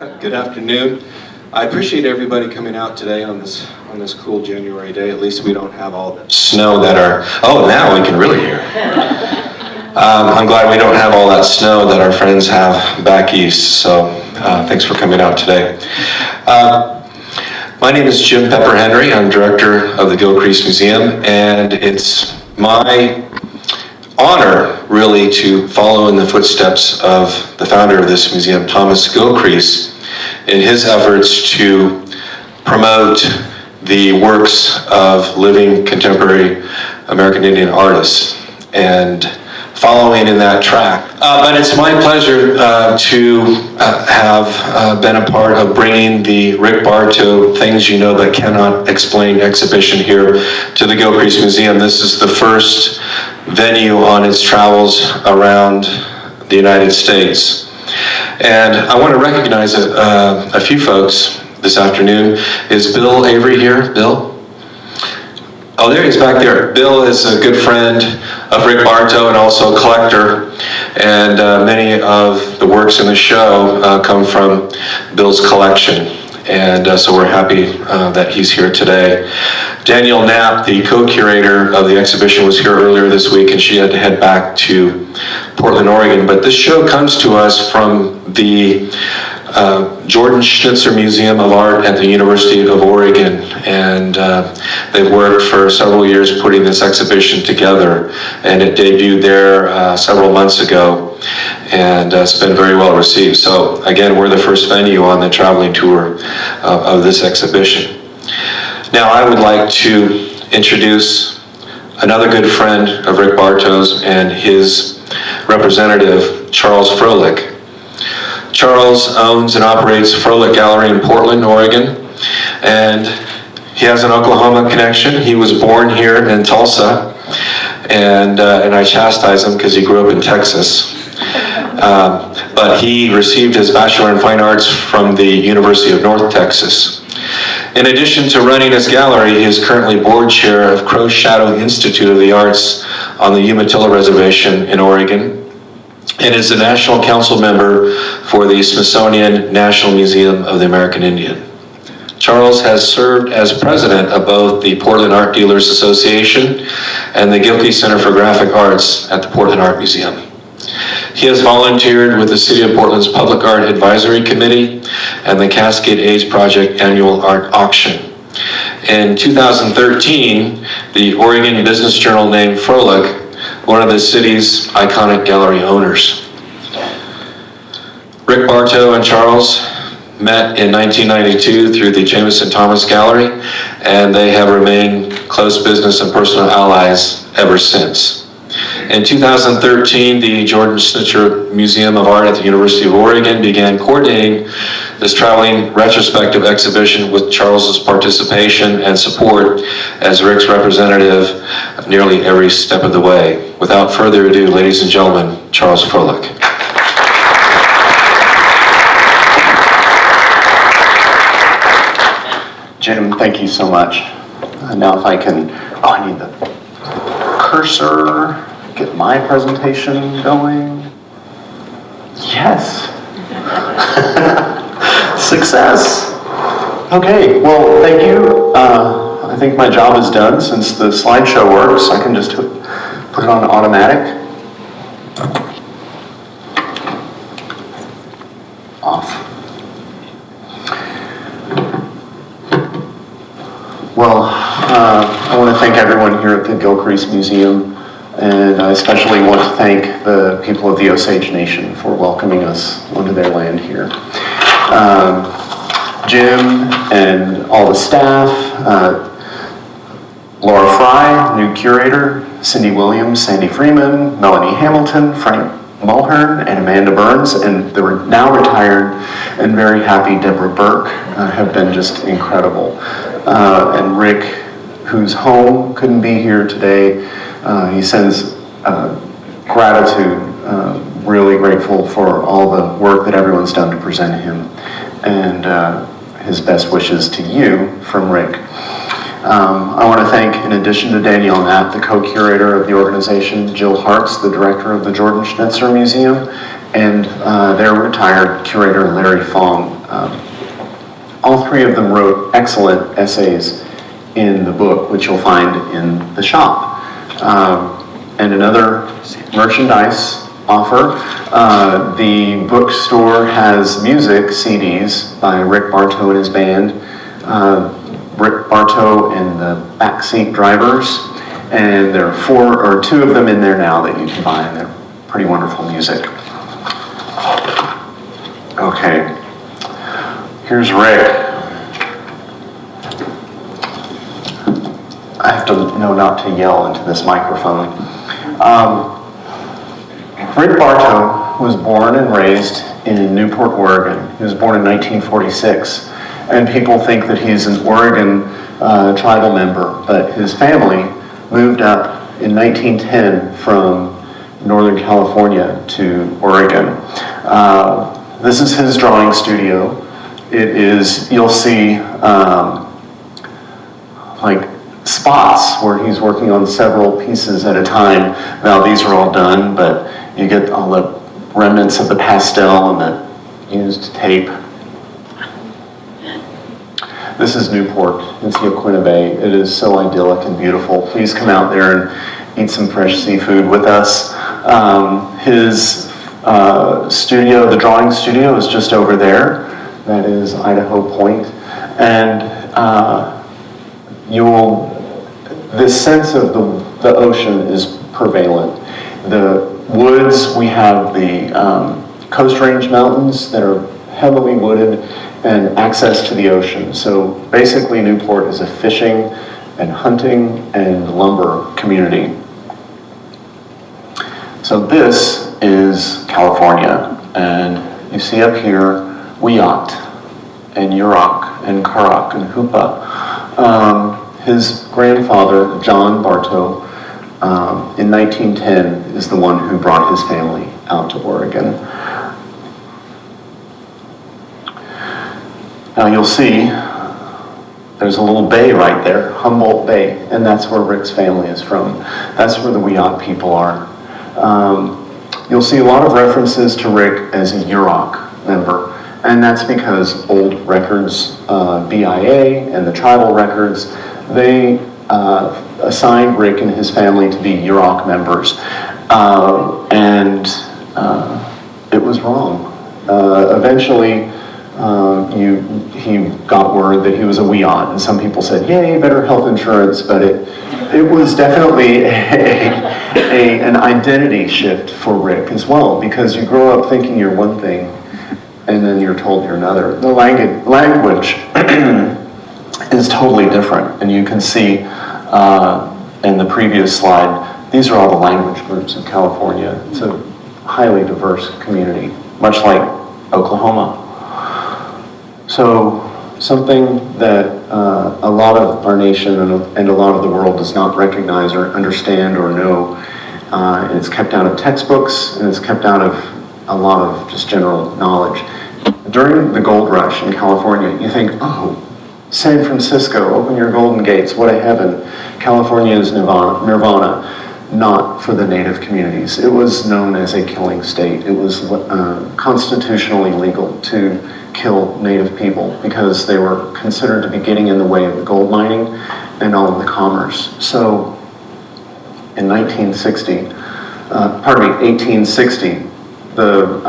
Good afternoon. I appreciate everybody coming out today on this cool January day. At least we don't have all that snow that are. Oh, now we can really hear. I'm glad we don't have all that snow that our friends have back east. So thanks for coming out today. My name is Jim Pepper Henry. I'm director of the Gilcrease Museum, and it's my honor, really, to follow in the footsteps of the founder of this museum, Thomas Gilcrease, in his efforts to promote the works of living contemporary American Indian artists, and following in that track. But it's my pleasure to have been a part of bringing the Rick Bartow Things You Know But Cannot Explain exhibition here to the Gilcrease Museum. This is the first venue on its travels around the United States. And I want to recognize a few folks this afternoon. Is Bill Avery here? Bill? Oh, there he is back there. Bill is a good friend of Rick Bartow and also a collector. And many of the works in the show come from Bill's collection. And so we're happy that he's here today. Danielle Knapp, the co-curator of the exhibition, was here earlier this week, and she had to head back to Portland, Oregon. But this show comes to us from the Jordan Schnitzer Museum of Art at the University of Oregon, and they've worked for several years putting this exhibition together, and it debuted there several months ago, and it's been very well received. So again, we're the first venue on the traveling tour of this exhibition. Now I would like to introduce another good friend of Rick Bartow's and his representative, Charles Froelick. Charles owns and operates Froelick Gallery in Portland, Oregon, and he has an Oklahoma connection. He was born here in Tulsa, and I chastise him because he grew up in Texas. But he received his Bachelor in Fine Arts from the University of North Texas. In addition to running his gallery, he is currently board chair of Crow Shadow Institute of the Arts on the Umatilla Reservation in Oregon, and is a National Council member for the Smithsonian National Museum of the American Indian. Charles has served as president of both the Portland Art Dealers Association and the Gilcrease Center for Graphic Arts at the Portland Art Museum. He has volunteered with the City of Portland's Public Art Advisory Committee and the Cascade Age Project Annual Art Auction. In 2013, the Oregon Business Journal named Froelick one of the city's iconic gallery owners. Rick Bartow and Charles met in 1992 through the Jameson Thomas Gallery, and they have remained close business and personal allies ever since. In 2013, the Jordan Schnitzer Museum of Art at the University of Oregon began coordinating this traveling retrospective exhibition with Charles's participation and support as Rick's representative nearly every step of the way. Without further ado, ladies and gentlemen, Charles Froelick. Jim, thank you so much. Now if I can, I need the cursor, get my presentation going. Yes. Success. Okay, well, thank you. I think my job is done since the slideshow works. I can just put it on automatic. Off. Well, I want to thank everyone here at the Gilcrease Museum, and I especially want to thank the people of the Osage Nation for welcoming us onto their land here. Jim and all the staff, Laura Fry, new curator, Cindy Williams, Sandy Freeman, Melanie Hamilton, Frank Mulhern, and Amanda Burns, and the now retired and very happy Deborah Burke have been just incredible. And Rick, whose home couldn't be here today, he sends gratitude, really grateful for all the work that everyone's done to present him, and his best wishes to you from Rick. I want to thank, in addition to Danielle Knapp, the co-curator of the organization, Jill Hartz, the director of the Jordan Schnitzer Museum, and their retired curator, Larry Fong, 3 of them wrote excellent essays in the book, which you'll find in the shop. And another merchandise offer, the bookstore has music CDs by Rick Bartow and his band, Rick Bartow and the Backseat Drivers, and there are 2 of them in there now that you can buy, and they're pretty wonderful music. Okay, here's Rick. I have to know not to yell into this microphone. Rick Bartow was born and raised in Newport, Oregon. He was born in 1946, and people think that he's an Oregon tribal member, but his family moved up in 1910 from Northern California to Oregon. This is his drawing studio. It is, you'll see like spots where he's working on several pieces at a time. Now these are all done, but you get all the remnants of the pastel and the used tape. This is Newport in Sequoia Bay. It is so idyllic and beautiful. Please come out there and eat some fresh seafood with us. His studio, the drawing studio, is just over there. That is Idaho Point. And this sense of the ocean is prevalent. The woods, we have the Coast Range Mountains that are heavily wooded and access to the ocean. So basically Newport is a fishing and hunting and lumber community. So this is California, and you see up here Wiyot and Yurok and Karak and Hupa. His grandfather, John Bartow, in 1910 is the one who brought his family out to Oregon. Now you'll see there's a little bay right there, Humboldt Bay, and that's where Rick's family is from. That's where the Wiyot people are. You'll see a lot of references to Rick as a Yurok member, and that's because old records, BIA and the tribal records, they assigned Rick and his family to be Yurok members, and it was wrong. Eventually, he got word that he was a Wiyot, and some people said, yay, better health insurance, but it was definitely an identity shift for Rick as well, because you grow up thinking you're one thing, and then you're told you're another. The language is totally different, and you can see in the previous slide, these are all the language groups of California. It's a highly diverse community, much like Oklahoma. So something that a lot of our nation and a lot of the world does not recognize or understand or know, and it's kept out of textbooks, and it's kept out of a lot of just general knowledge. During the gold rush in California, you think, oh, San Francisco, open your golden gates, what a heaven. California is nirvana. Not for the native communities. It was known as a killing state. It was constitutionally legal to kill native people because they were considered to be getting in the way of the gold mining and all of the commerce. So in 1860, the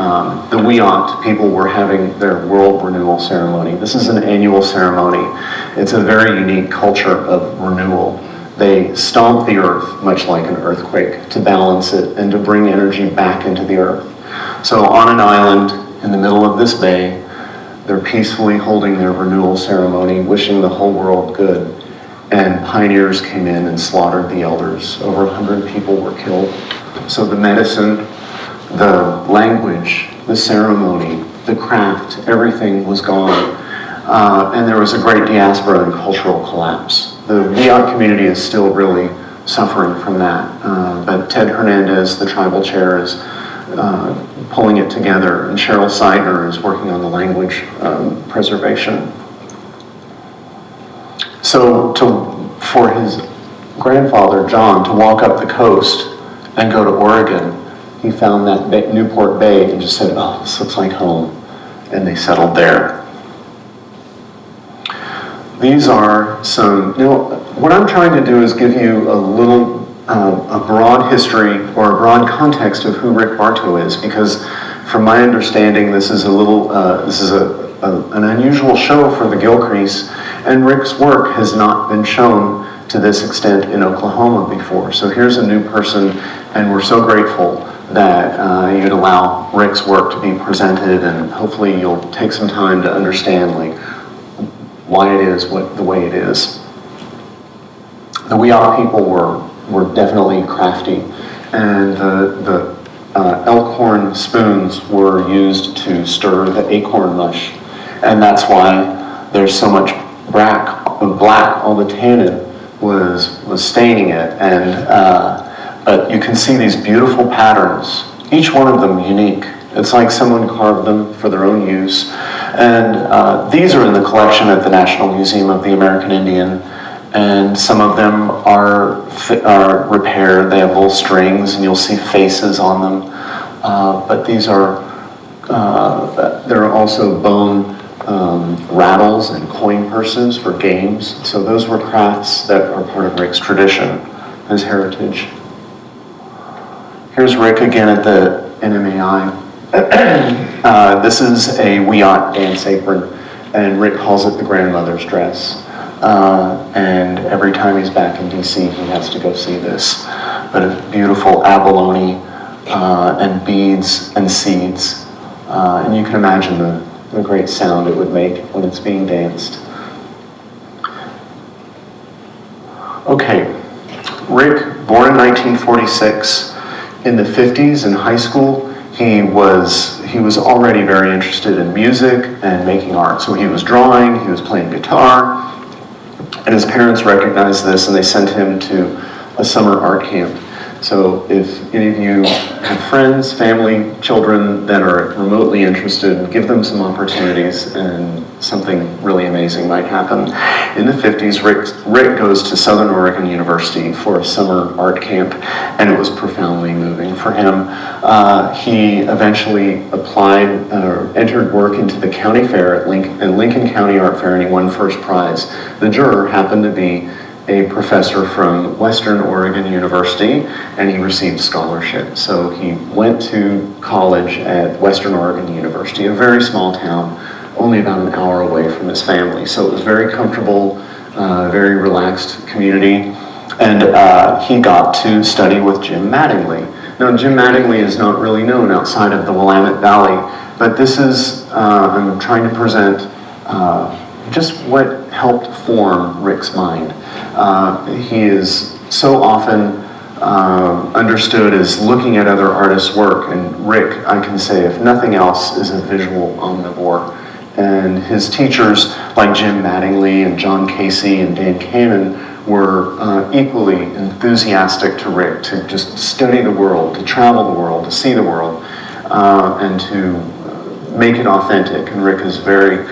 Wiyot people were having their world renewal ceremony. This is an annual ceremony. It's a very unique culture of renewal. They stomp the earth, much like an earthquake, to balance it and to bring energy back into the earth. So on an island in the middle of this bay, they're peacefully holding their renewal ceremony, wishing the whole world good. And pioneers came in and slaughtered the elders. Over 100 people were killed. So the medicine, the language, the ceremony, the craft, everything was gone. And there was a great diaspora and cultural collapse. The Wiyot community is still really suffering from that. But Ted Hernandez, the tribal chair, is pulling it together, and Cheryl Seidner is working on the language preservation. So for his grandfather, John, to walk up the coast and go to Oregon, he found that Newport Bay and just said, oh, this looks like home. And they settled there. these are some, what I'm trying to do is give you a little, a broad history or a broad context of who Rick Bartow is, because from my understanding, this is an unusual show for the Gilcrease, and Rick's work has not been shown to this extent in Oklahoma before. So here's a new person, and we're so grateful that you'd allow Rick's work to be presented, and hopefully you'll take some time to understand why it is the way it is. The Wiyot people were definitely crafty, and the elk spoons were used to stir the acorn mush, and that's why there's so much black. All the tannin was staining it, and but you can see these beautiful patterns, each one of them unique. It's like someone carved them for their own use, and these are in the collection at the National Museum of the American Indian. And some of them are repaired. They have little strings, and you'll see faces on them. But these are, there are also bone rattles and coin purses for games. So those were crafts that are part of Rick's tradition, his heritage. Here's Rick again at the NMAI. This is a Wiyot dance apron, and Rick calls it the grandmother's dress. And every time he's back in DC, he has to go see this. But a beautiful abalone and beads and seeds. And you can imagine the great sound it would make when it's being danced. Okay, Rick, born in 1946, in the 50s in high school, he was already very interested in music and making art. So he was drawing, he was playing guitar, and his parents recognized this, and they sent him to a summer art camp. So if any of you have friends, family, children that are remotely interested, give them some opportunities, and something really amazing might happen. In the 50s, Rick goes to Southern Oregon University for a summer art camp, and it was profoundly moving for him. He eventually entered work into the county fair at Lincoln County Art Fair, and he won first prize. The juror happened to be a professor from Western Oregon University, and he received scholarship. So he went to college at Western Oregon University, a very small town, only about an hour away from his family. So it was very comfortable, very relaxed community, and he got to study with Jim Mattingly. Now, Jim Mattingly is not really known outside of the Willamette Valley, but this is, I'm trying to present just what helped form Rick's mind. He is so often understood as looking at other artists' work, and Rick, I can say, if nothing else, is a visual omnivore. And his teachers, like Jim Mattingly and John Casey and Dan Cannon, were equally enthusiastic to Rick to just study the world, to travel the world, to see the world, and to make it authentic. And Rick is very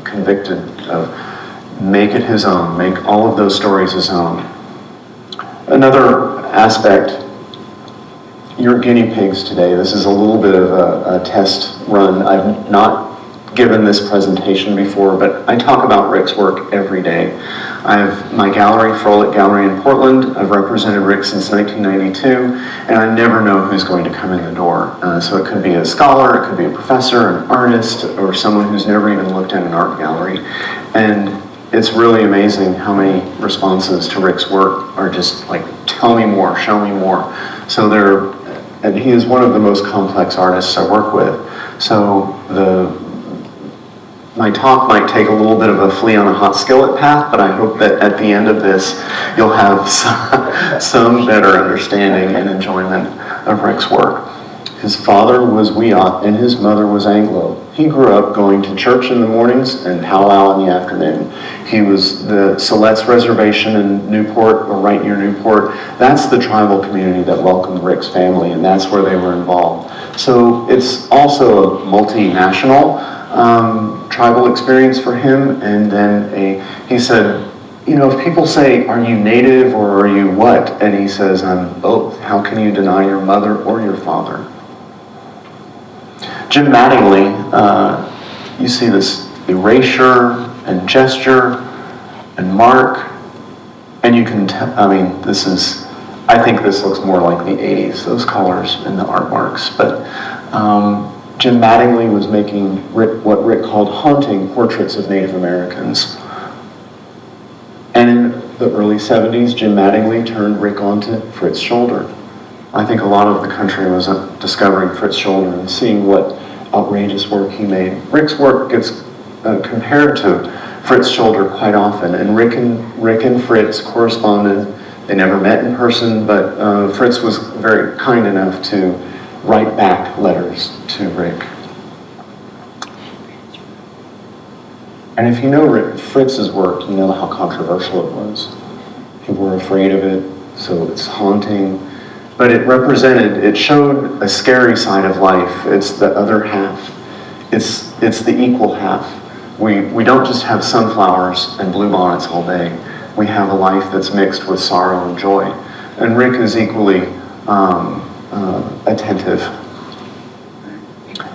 convicted of make it his own, make all of those stories his own. Another aspect, you're guinea pigs today. This is a little bit of a test run. I've not given this presentation before, but I talk about Rick's work every day. I have my gallery, Froelick Gallery in Portland. I've represented Rick since 1992, and I never know who's going to come in the door. So it could be a scholar, it could be a professor, an artist, or someone who's never even looked at an art gallery. And it's really amazing how many responses to Rick's work are just like, tell me more, show me more. So and he is one of the most complex artists I work with. So my talk might take a little bit of a flea on a hot skillet path, but I hope that at the end of this, you'll have some better understanding and enjoyment of Rick's work. His father was Wiyot and his mother was Anglo. He grew up going to church in the mornings and powwow in the afternoon. He was the Siletz Reservation in Newport, or right near Newport. That's the tribal community that welcomed Rick's family, and that's where they were involved. So it's also a multinational tribal experience for him. And then he said, if people say, are you native or are you what? And he says, I'm both. How can you deny your mother or your father? Jim Mattingly, you see this erasure and gesture. and Mark, and you can tell, I mean, I think this looks more like the 80s, those colors in the art marks, but Jim Mattingly was making what Rick called haunting portraits of Native Americans. And in the early 70s, Jim Mattingly turned Rick onto Fritz Scholder. I think a lot of the country was discovering Fritz Scholder and seeing what outrageous work he made. Rick's work gets compared to Fritz Scholder quite often, and Rick and Fritz corresponded. They never met in person, but Fritz was very kind enough to write back letters to Rick. And if you know Fritz's work, you know how controversial it was. People were afraid of it, so it's haunting. But it showed a scary side of life. It's the other half. It's the equal half. We don't just have sunflowers and bluebonnets all day. We have a life that's mixed with sorrow and joy. And Rick is equally attentive.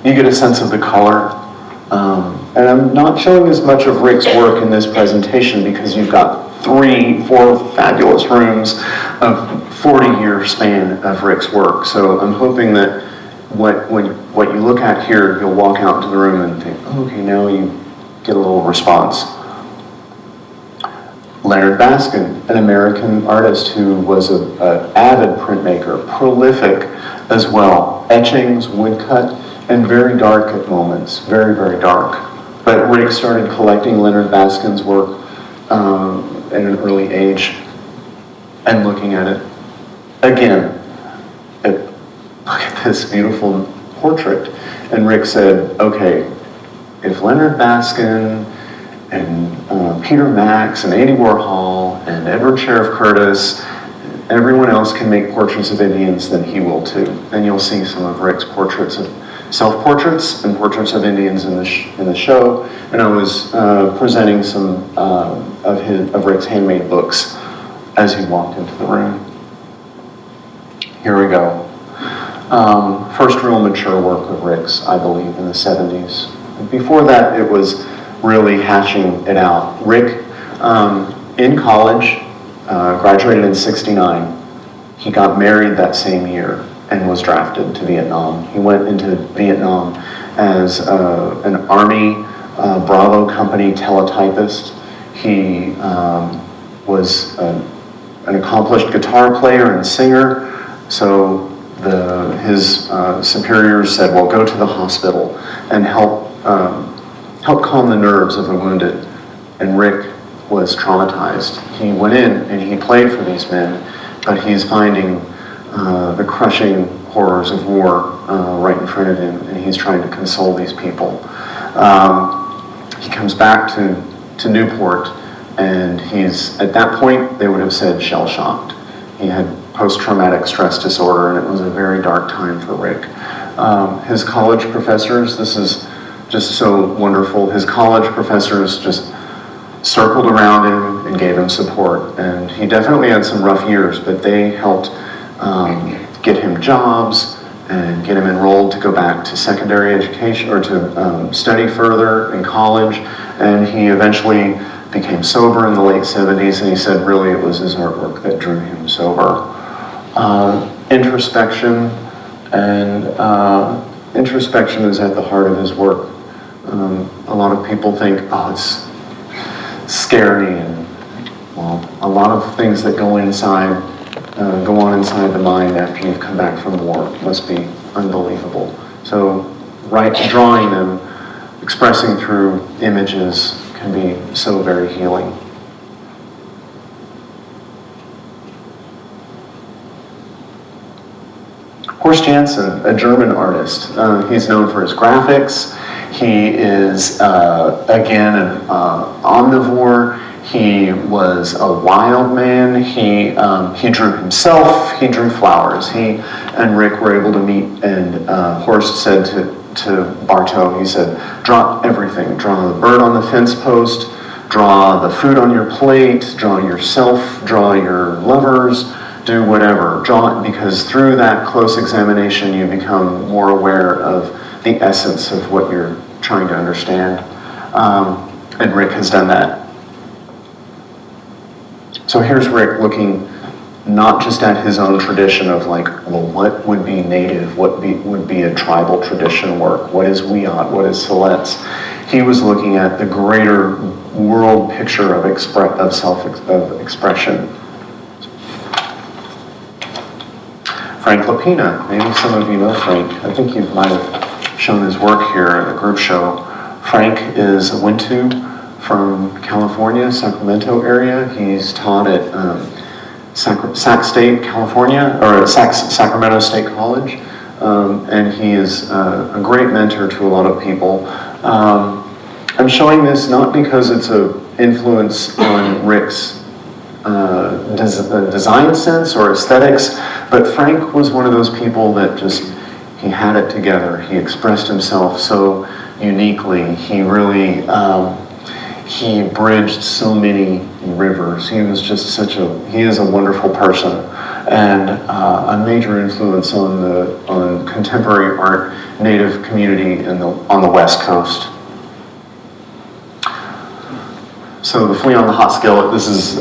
You get a sense of the color. And I'm not showing as much of Rick's work in this presentation because you've got 3-4 fabulous rooms of 40-year span of Rick's work. So I'm hoping that what you look at here, you'll walk out into the room and think, oh, okay, now you get a little response. Leonard Baskin, an American artist who was an avid printmaker, prolific as well, etchings, woodcut, and very dark at moments, very, very dark. But Rick started collecting Leonard Baskin's work at an early age and looking at it. Again, look at this beautiful portrait. And Rick said, okay, if Leonard Baskin and Peter Max and Andy Warhol and Edward Sheriff Curtis, everyone else can make portraits of Indians, then he will too. Then you'll see some of Rick's portraits of self-portraits and portraits of Indians in the show. And I was presenting some of Rick's handmade books as he walked into the room. Here we go. First real mature work of Rick's, I believe, in the 70s. Before that, it was really hatching it out. Rick, in college, graduated in '69. He got married that same year and was drafted to Vietnam. He went into Vietnam as an Army Bravo Company teletypist. He was an accomplished guitar player and singer, so his superiors said, well, go to the hospital and help calm the nerves of the wounded. And Rick was traumatized. He went in and he played for these men, but he's finding the crushing horrors of war right in front of him, and he's trying to console these people. He comes back to Newport, and he's, at that point, they would have said shell-shocked. He had post-traumatic stress disorder, and it was a very dark time for Rick. His college professors, this is just so wonderful, his college professors just circled around him and gave him support. And he definitely had some rough years, but they helped get him jobs and get him enrolled to go back to secondary education or to study further in college. And he eventually became sober in the late 70s, and he said really it was his artwork that drew him sober. Introspection, and introspection is at the heart of his work. A lot of people think, oh, it's scary, and well, a lot of things that go on inside the mind after you've come back from war must be unbelievable. So, drawing them, expressing through images can be so very healing. Horst Janssen, a German artist. He's known for his graphics. He is, again, an omnivore. He was a wild man. He drew himself. He drew flowers. He and Rick were able to meet, and Horst said to Bartow, he said, draw everything. Draw the bird on the fence post, draw the food on your plate, draw yourself, draw your lovers, do whatever. Draw it, because through that close examination you become more aware of the essence of what you're trying to understand. And Rick has done that. So here's Rick looking not just at his own tradition of like, well, what would be native, what would be a tribal tradition work, what is Wiyot, what is Siletz. He was looking at the greater world picture of self-expression. Frank Lapina, maybe some of you know Frank. I think you might have shown his work here at a group show. Frank is a Wintu from California, Sacramento area. He's taught at Sac State, California, or at Sacramento State College, and he is a great mentor to a lot of people. I'm showing this not because it's an influence on Rick's design sense or aesthetics, but Frank was one of those people that just, he had it together. He expressed himself so uniquely. He really, he bridged so many rivers. He was just he is a wonderful person, and a major influence on contemporary art, Native community on the West Coast. So the flea on the hot skillet,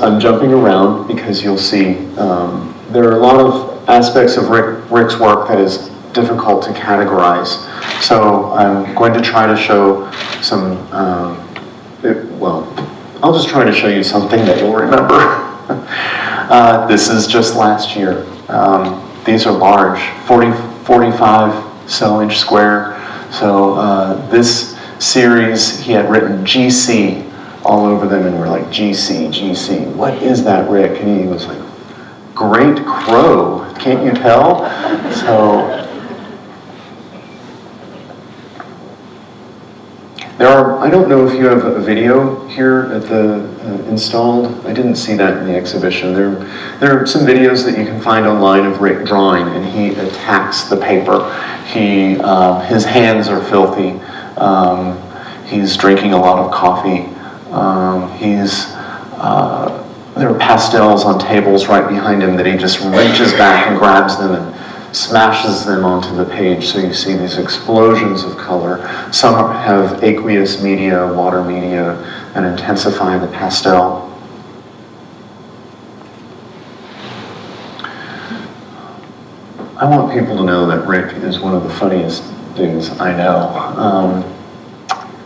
I'm jumping around because you'll see there are a lot of aspects of Rick's work that is difficult to categorize. So I'm going to try to show some, I'll just try to show you something that you'll remember. This is just last year. These are large, 45 cell inch square. So this series, he had written GC all over them, and we're like, GC, what is that, Rick? And he was like, Great Crow, can't you tell? So I don't know if you have a video here at the installed. I didn't see that in the exhibition. There are some videos that you can find online of Rick drawing, and he attacks the paper. His hands are filthy. He's drinking a lot of coffee. There are pastels on tables right behind him that he just reaches back and grabs them and smashes them onto the page. So you see these explosions of color. Some have aqueous media, water media, and intensify the pastel. I want people to know that Rick is one of the funniest dudes I know.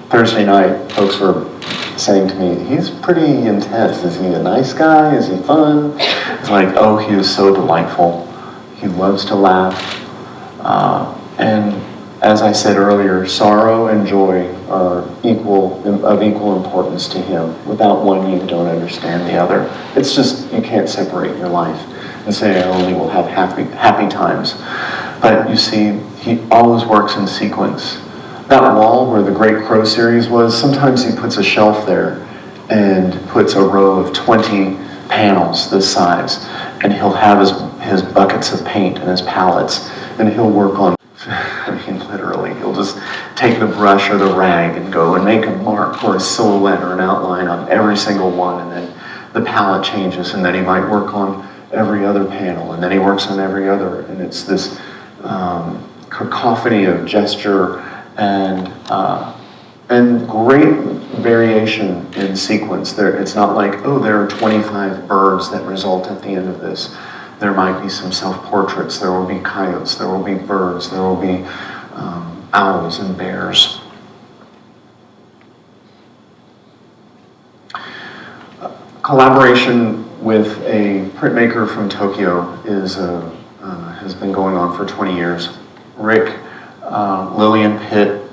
Thursday night, folks were saying to me, he's pretty intense. Is he a nice guy? Is he fun? It's like, oh, he is so delightful. He loves to laugh. And as I said earlier, sorrow and joy are of equal importance to him. Without one, you don't understand the other. It's just, you can't separate your life and say, I only will have happy times. But you see, he always works in sequence. That wall where the Great Crow series was, sometimes he puts a shelf there and puts a row of 20 panels this size, and he'll have his buckets of paint and his palettes, and he'll work on, I mean, literally, he'll just take the brush or the rag and go and make a mark or a silhouette or an outline on every single one, and then the palette changes, and then he might work on every other panel, and then he works on every other, and it's this cacophony of gesture and great variation in sequence. It's not like, oh, there are 25 birds that result at the end of this. There might be some self-portraits, there will be coyotes, there will be birds, there will be owls and bears. Collaboration with a printmaker from Tokyo has been going on for 20 years. Rick, Lillian Pitt,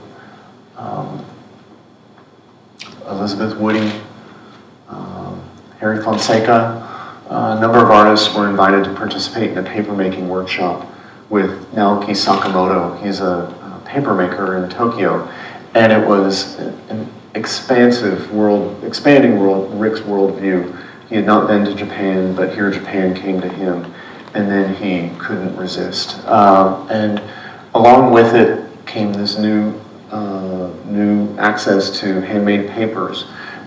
Elizabeth Woody, Harry Fonseca, a number of artists were invited to participate in a papermaking workshop with Naoki Sakamoto. He's a papermaker in Tokyo, and it was an expanding Rick's worldview. He had not been to Japan, but here Japan came to him, and then he couldn't resist. And along with it came this new access to handmade papers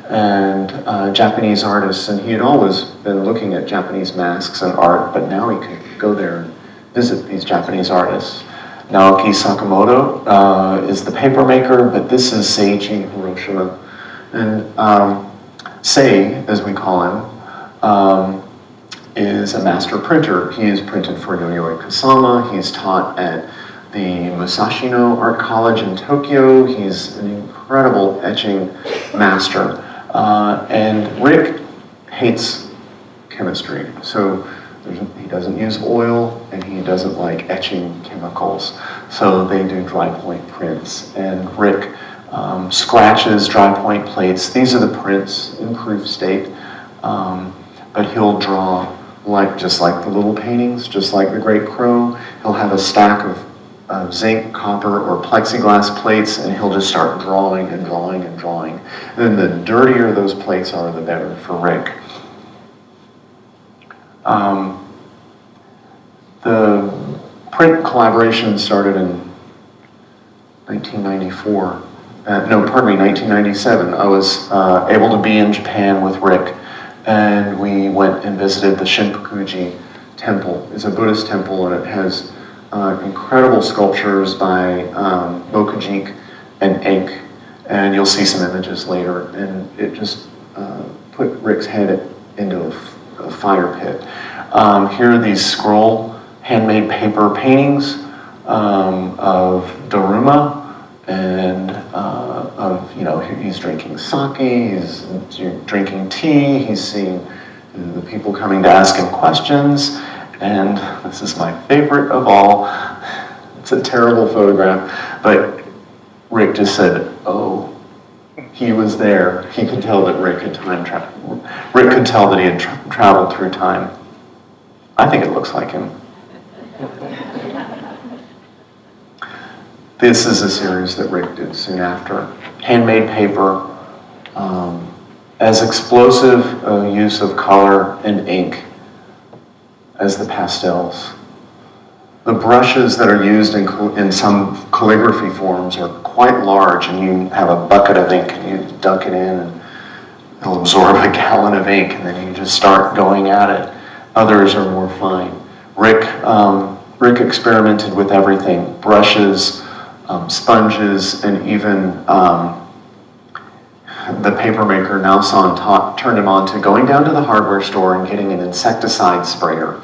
and Japanese artists, and he had always been looking at Japanese masks and art, but now he could go there and visit these Japanese artists. Naoki Sakamoto is the papermaker, but this is Seiichi Hiroshima. And Sei, as we call him, is a master printer. He is printed for Yayoi Kusama. He's taught at the Musashino Art College in Tokyo. He's an incredible etching master. And Rick hates chemistry, so he doesn't use oil and he doesn't like etching chemicals. So they do dry point prints, and Rick scratches dry point plates. These are the prints in proof state, but he'll draw just like the little paintings, just like the Great Crow. He'll have a stack of zinc, copper, or plexiglass plates, and he'll just start drawing and drawing and drawing. And then the dirtier those plates are, the better for Rick. The print collaboration started in 1994. 1997. I was able to be in Japan with Rick, and we went and visited the Shinpukuji temple. It's a Buddhist temple, and it has incredible sculptures by Mokujik and ink, and you'll see some images later, and it just put Rick's head into a fire pit. Here are these scroll handmade paper paintings of Daruma, and he's drinking sake, he's drinking tea, he's seeing the people coming to ask him questions, and this is my favorite of all. It's a terrible photograph, but Rick just said, oh, he was there. He could tell that Rick had time traveled. Rick could tell that he had traveled through time. I think it looks like him. This is a series that Rick did soon after. Handmade paper, as explosive a use of color and ink as the pastels. The brushes that are used in some calligraphy forms are quite large, and you have a bucket of ink and you dunk it in and it'll absorb a gallon of ink, and then you just start going at it. Others are more fine. Rick experimented with everything: brushes, sponges, and even the papermaker Naosan turned him on to going down to the hardware store and getting an insecticide sprayer.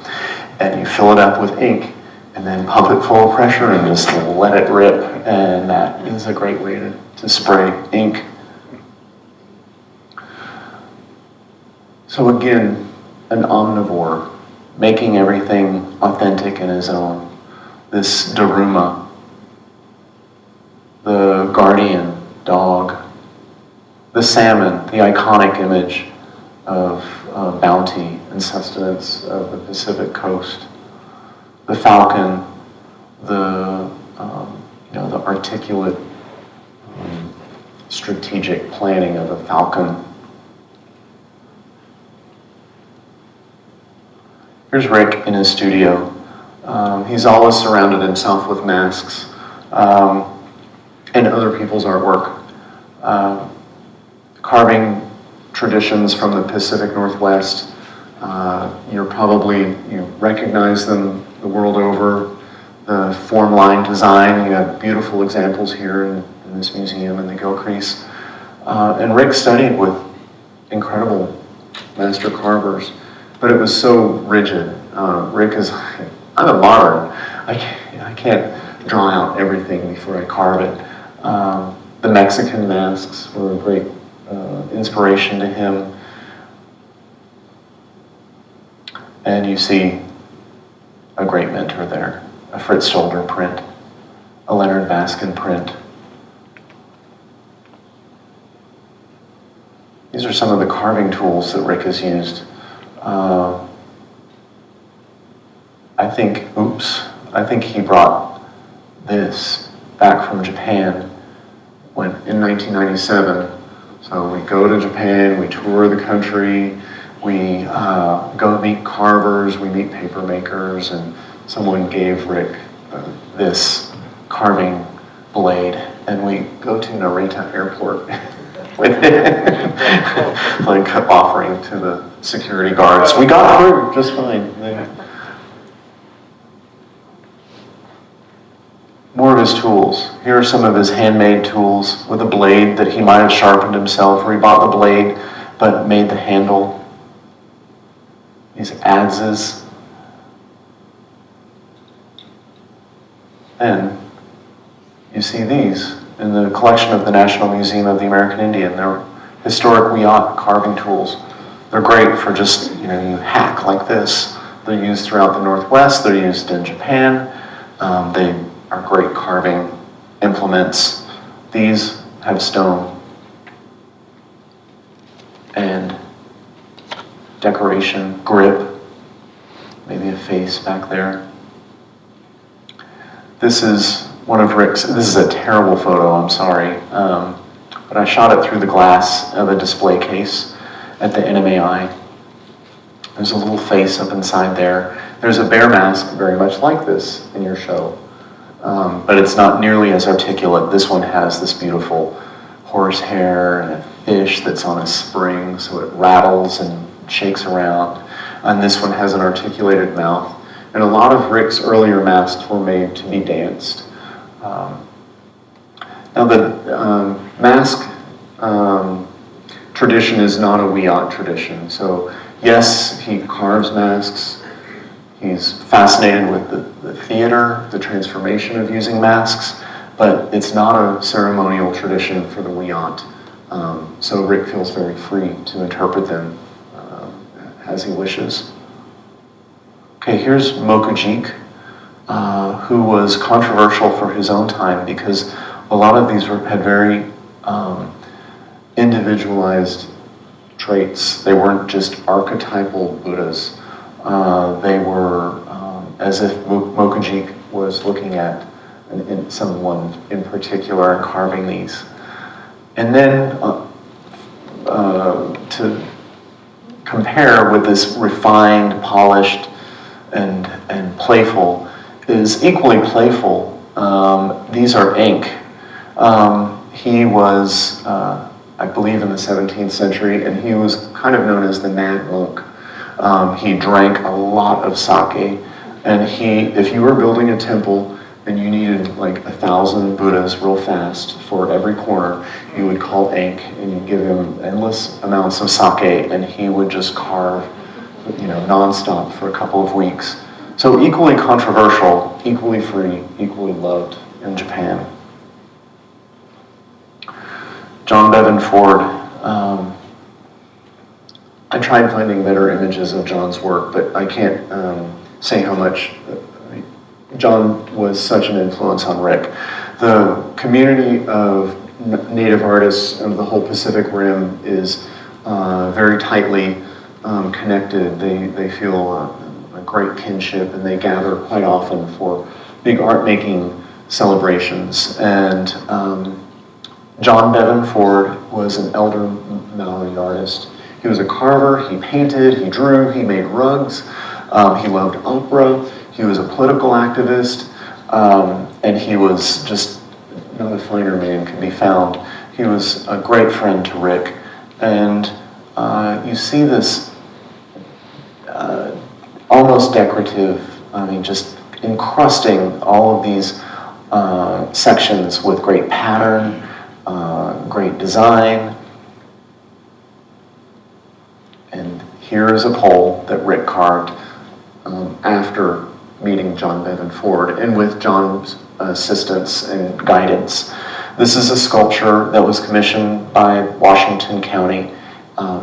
And you fill it up with ink and then pump it full of pressure and just let it rip. And that is a great way to spray ink. So again, an omnivore, making everything authentic in his own. This Daruma, the guardian dog, the salmon, the iconic image of bounty and sustenance of the Pacific coast, the falcon, the articulate, strategic planning of a falcon. Here's Rick in his studio. He's always surrounded himself with masks and other people's artwork. Carving traditions from the Pacific Northwest. You recognize them the world over. The form line design, you have beautiful examples here in this museum in the Gilcrease. And Rick studied with incredible master carvers, but it was so rigid. Rick is, I'm a modern. I can't draw out everything before I carve it. The Mexican masks were a great inspiration to him. And you see a great mentor there, a Fritz Scholder print, a Leonard Baskin print. These are some of the carving tools that Rick has used. I think he brought this back from Japan in 1997. So we go to Japan, we tour the country, we go meet carvers, we meet paper makers, and someone gave Rick this carving blade, and we go to Narita Airport with it, like offering to the security guards. We got through just fine. More of his tools. Here are some of his handmade tools with a blade that he might have sharpened himself, or he bought the blade but made the handle. these adzes. Then you see these in the collection of the National Museum of the American Indian. They're historic Wiyot carving tools. They're great for just, you hack like this. They're used throughout the Northwest. They're used in Japan. They are great carving implements. These have stone and decoration, grip, maybe a face back there. This is one of Rick's, this is a terrible photo, I'm sorry, but I shot it through the glass of a display case at the NMAI. There's a little face up inside there. There's a bear mask very much like this in your show, but it's not nearly as articulate. This one has this beautiful horsehair and a fish that's on a spring, so it rattles and shakes around. And this one has an articulated mouth. And a lot of Rick's earlier masks were made to be danced. Now the mask tradition is not a Wiyot tradition. So yes, he carves masks. He's fascinated with the theater, the transformation of using masks, but it's not a ceremonial tradition for the Wiyot. So Rick feels very free to interpret them as he wishes. Okay, here's Mokujik, who was controversial for his own time because a lot of these had very individualized traits. They weren't just archetypal Buddhas. They were as if Mokujik was looking at someone in particular and carving these. And then to compare with this refined, polished, and playful is equally playful. These are ink. He was, I believe, in the 17th century, and he was kind of known as the mad monk. He drank a lot of sake, and if you were building a temple and you needed like 1,000 Buddhas real fast for every corner, you would call ink and you'd give him endless amounts of sake, and he would just carve, nonstop for a couple of weeks. So equally controversial, equally free, equally loved in Japan. John Bevan Ford. I tried finding better images of John's work, but I can't say how much John was such an influence on Rick. The community of Native artists of the whole Pacific Rim is very tightly connected. They feel a great kinship, and they gather quite often for big art-making celebrations. And John Bevan Ford was an elder Maori artist. He was a carver, he painted, he drew, he made rugs, he loved opera, he was a political activist, and he was just not a finer man could be found. He was a great friend to Rick, and you see this almost decorative, just encrusting all of these sections with great pattern, great design. And here is a pole that Rick carved after meeting John Bevan Ford, and with John's assistance and guidance. This is a sculpture that was commissioned by Washington County.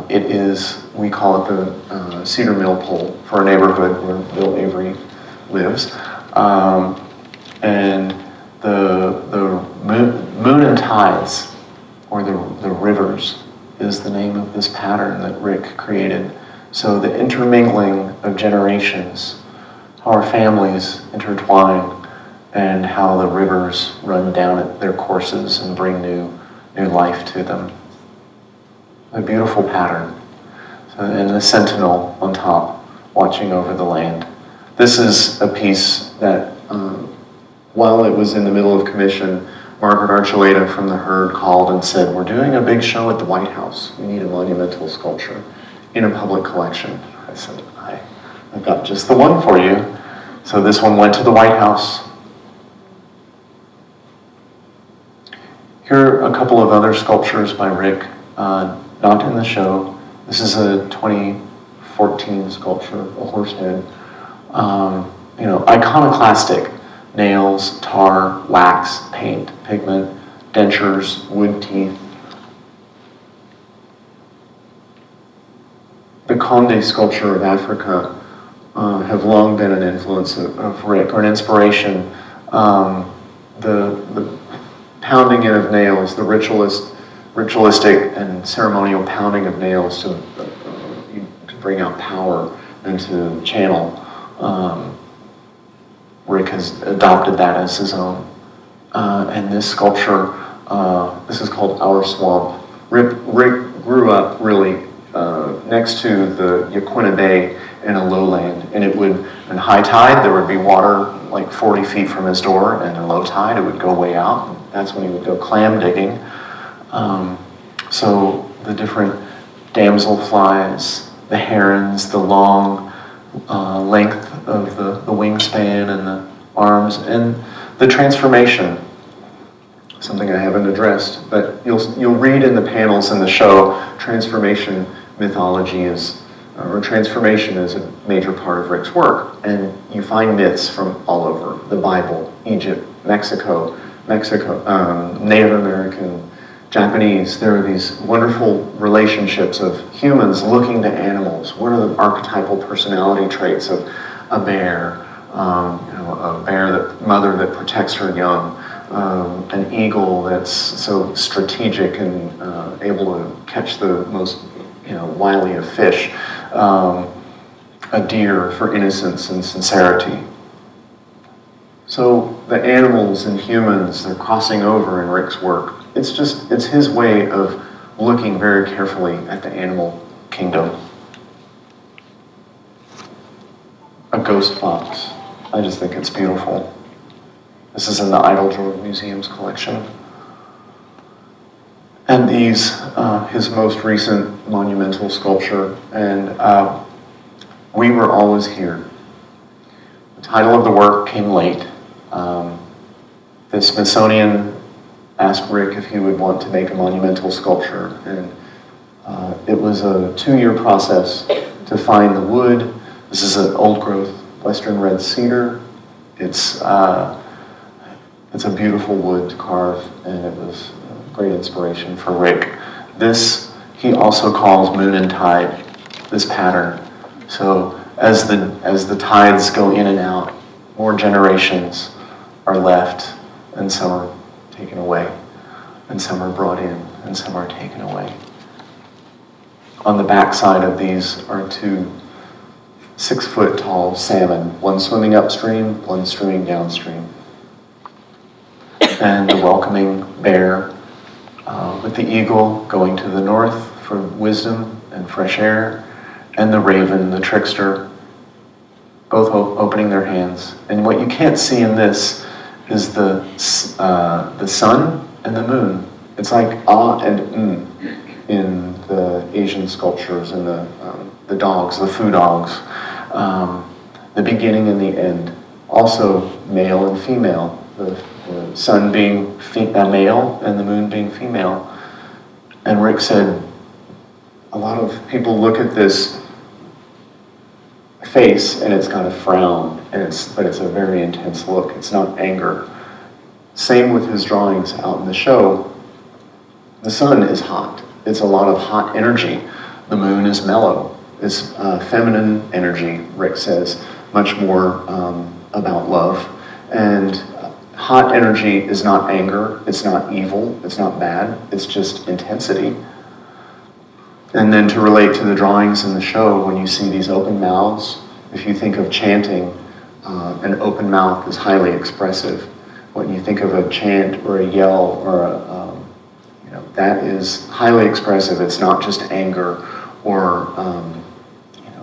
It is, we call it the Cedar Mill pole for a neighborhood where Bill Avery lives. And the moon and tides, or the rivers, is the name of this pattern that Rick created. So the intermingling of generations, how our families intertwine, and how the rivers run down at their courses and bring new life to them. A beautiful pattern. So, and the sentinel on top, watching over the land. This is a piece that, while it was in the middle of commission, Margaret Archuleta from the Herd called and said, "We're doing a big show at the White House. We need a monumental sculpture in a public collection." I said, I've got just the one for you. So this one went to the White House. Here are a couple of other sculptures by Rick, not in the show. This is a 25 14 sculpture, a horse head. Iconoclastic, nails, tar, wax, paint, pigment, dentures, wood teeth. The Conde sculpture of Africa have long been an influence of Rick, or an inspiration. The pounding in of nails, the ritualistic and ceremonial pounding of nails to bring out power and to channel. Rick has adopted that as his own. And this sculpture, this is called Our Swamp. Rick grew up really next to the Yaquina Bay in a lowland, and in high tide there would be water like 40 feet from his door, and in low tide it would go way out. And that's when he would go clam digging. So the different damselflies, the herons, the long length of the wingspan and the arms, and the transformation, something I haven't addressed, but you'll read in the panels in the show, transformation mythology transformation is a major part of Rick's work, and you find myths from all over, the Bible, Egypt, Mexico, Native American, Japanese. There are these wonderful relationships of humans looking to animals. What are the archetypal personality traits of a bear? A bear mother that protects her young, an eagle that's so strategic and able to catch the most wily of fish, a deer for innocence and sincerity. So the animals and humans, they're crossing over in Rick's work. It's his way of looking very carefully at the animal kingdom. A ghost fox. I just think it's beautiful. This is in the Eiteljorg Museum's collection. And these, his most recent monumental sculpture, and We Were Always Here. The title of the work came late. The Smithsonian asked Rick if he would want to make a monumental sculpture, and it was a 2-year process to find the wood. This is an old-growth western red cedar. It's a beautiful wood to carve, and it was a great inspiration for Rick. This he also calls moon and tide, this pattern. So as the tides go in and out, more generations are left, and some are taken away, and some are brought in, and some are taken away. On the back side of these are 2 6-foot-tall salmon, one swimming upstream, one swimming downstream. And the welcoming bear with the eagle going to the north for wisdom and fresh air, and the raven, the trickster, both opening their hands. And what you can't see in this is the sun and the moon. It's like ah and in the Asian sculptures and the dogs, the foo dogs, the beginning and the end. Also male and female, the sun being male and the moon being female. And Rick said, a lot of people look at this face and it's got a frown, but it's a very intense look. It's not anger. Same with his drawings out in the show. The sun is hot. It's a lot of hot energy. The moon is mellow. It's feminine energy, Rick says, much more about love. And hot energy is not anger, it's not evil, it's not bad, it's just intensity. And then to relate to the drawings in the show, when you see these open mouths, if you think of chanting, an open mouth is highly expressive. When you think of a chant or a yell or that is highly expressive. It's not just anger or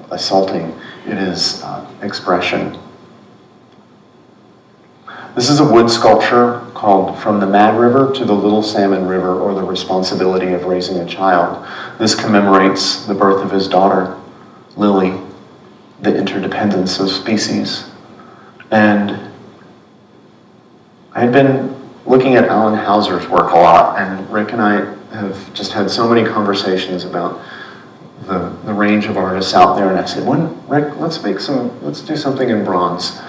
assaulting. It is expression. This is a wood sculpture called From the Mad River to the Little Salmon River, or the Responsibility of Raising a Child. This commemorates the birth of his daughter, Lily, the interdependence of species. And I had been looking at Alan Hauser's work a lot, and Rick and I have just had so many conversations about the range of artists out there, and I said, Rick, let's do something in bronze.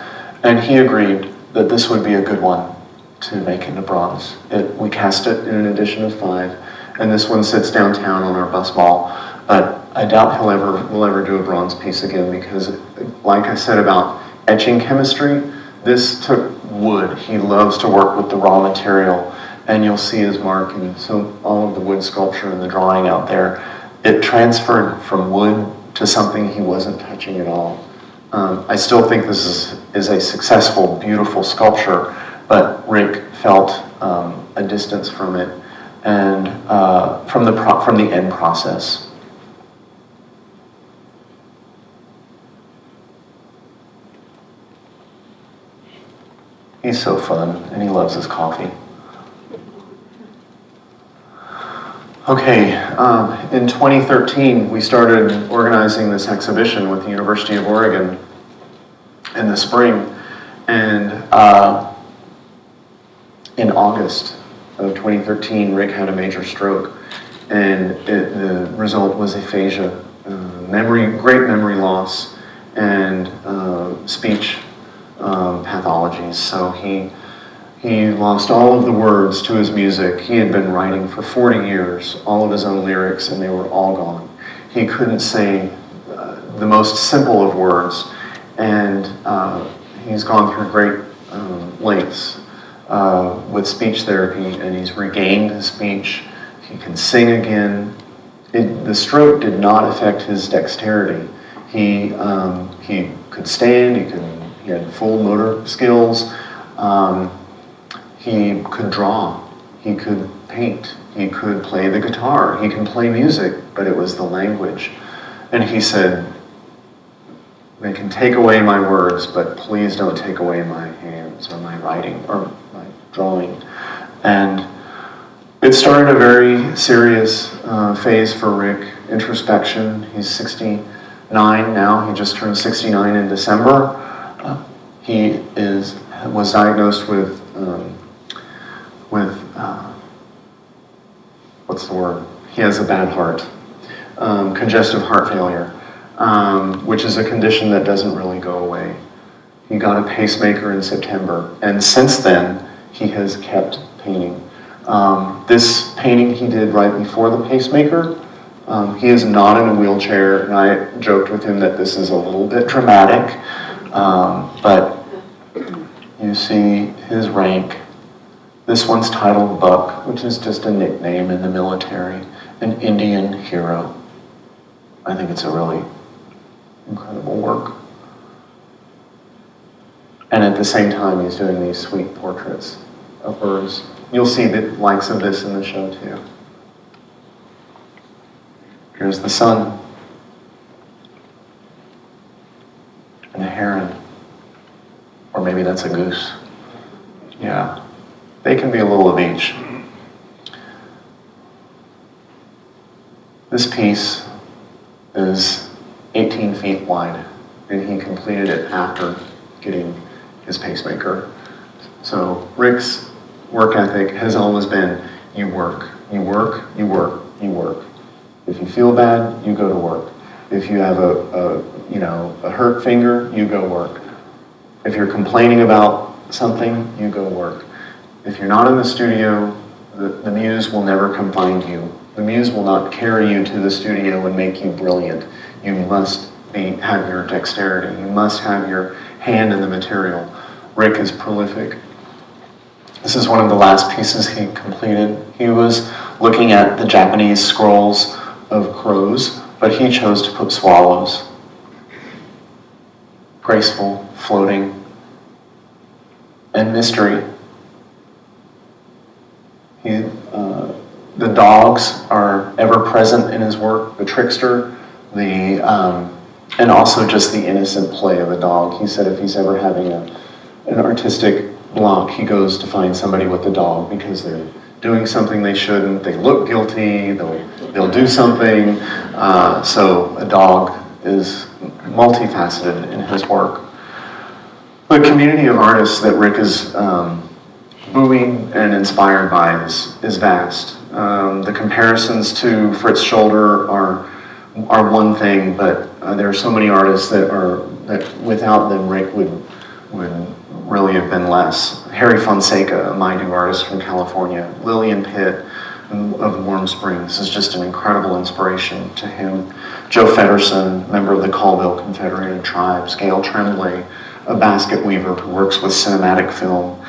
And he agreed that this would be a good one to make into bronze. We cast it in an edition of 5, and this one sits downtown on our bus ball, but I doubt we'll ever do a bronze piece again, because like I said about etching chemistry, this took wood. He loves to work with the raw material, and you'll see his mark in all of the wood sculpture and the drawing out there. It transferred from wood to something he wasn't touching at all. I still think this is a successful, beautiful sculpture, but Rick felt a distance from it and from the end process. He's so fun, and he loves his coffee. Okay, in 2013, we started organizing this exhibition with the University of Oregon in the spring, and in August of 2013, Rick had a major stroke, and the result was aphasia, great memory loss, and speech pathologies. So he lost all of the words to his music. He had been writing for 40 years, all of his own lyrics, and they were all gone. He couldn't say the most simple of words, and he's gone through great lengths with speech therapy, and he's regained his speech. He can sing again. The stroke did not affect his dexterity. He could stand, he had full motor skills. He could draw, he could paint, he could play the guitar, he can play music, but it was the language. And he said, they can take away my words, but please don't take away my hands or my writing or my drawing. And it started a very serious phase for Rick, introspection. He's 69 now, he just turned 69 in December. He was diagnosed with what's the word? He has a bad heart, congestive heart failure, which is a condition that doesn't really go away. He got a pacemaker in September, and since then, he has kept painting. This painting he did right before the pacemaker. He is not in a wheelchair, and I joked with him that this is a little bit dramatic, but you see his rank. This one's titled Buck, which is just a nickname in the military, an Indian hero. I think it's a really incredible work. And at the same time, he's doing these sweet portraits of birds. You'll see the likes of this in the show too. Here's the sun. And a heron. Or maybe that's a goose. Yeah. They can be a little of each. This piece is 18 feet wide, and he completed it after getting his pacemaker. So Rick's work ethic has always been, you work, you work, you work, you work. If you feel bad, you go to work. If you have a hurt finger, you go work. If you're complaining about something, you go work. If you're not in the studio, the muse will never come find you. The muse will not carry you to the studio and make you brilliant. You must have your dexterity. You must have your hand in the material. Rick is prolific. This is one of the last pieces he completed. He was looking at the Japanese scrolls of crows, but he chose to put swallows. Graceful, floating, and mystery. The dogs are ever present in his work, the trickster, and also just the innocent play of a dog. He said if he's ever having an artistic block, he goes to find somebody with a dog because they're doing something they shouldn't, they look guilty, they'll do something. So a dog is multifaceted in his work. The community of artists that Rick is buoyed and inspired by is vast. The comparisons to Fritz Scholder are are one thing, but there are so many artists that without them Rick would really have been less. Harry Fonseca, a minding artist from California, Lillian Pitt of Warm Springs is just an incredible inspiration to him. Joe Fedderson, member of the Colville Confederated Tribes, Gail Tremblay, a basket weaver who works with cinematic film,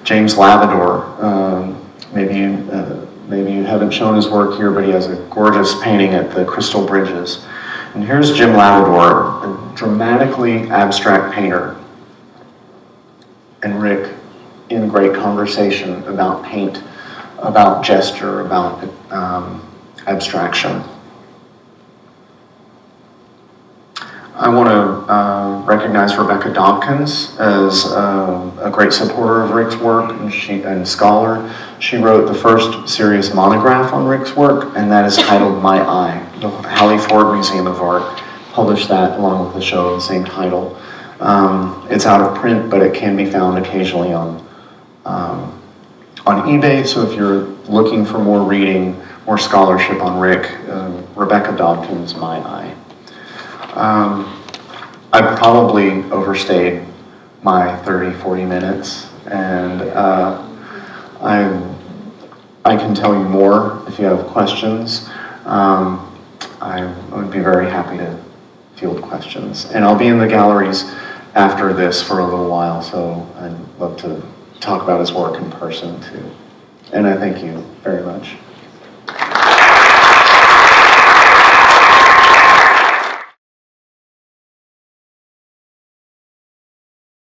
James Lavador, maybe you haven't shown his work here, but he has a gorgeous painting at the Crystal Bridges. And here's Jim Lavador, a dramatically abstract painter, and Rick in great conversation about paint, about gesture, about abstraction. I want to recognize Rebecca Dawkins as a great supporter of Rick's work and scholar. She wrote the first serious monograph on Rick's work, and that is titled My Eye. The Hallie Ford Museum of Art published that along with the show of the same title. It's out of print, but it can be found occasionally on eBay, so if you're looking for more reading, more scholarship on Rick, Rebecca Dawkins, My Eye. I probably overstayed my 30-40 minutes, and I can tell you more if you have questions. I would be very happy to field questions. And I'll be in the galleries after this for a little while, so I'd love to talk about his work in person too. And I thank you very much.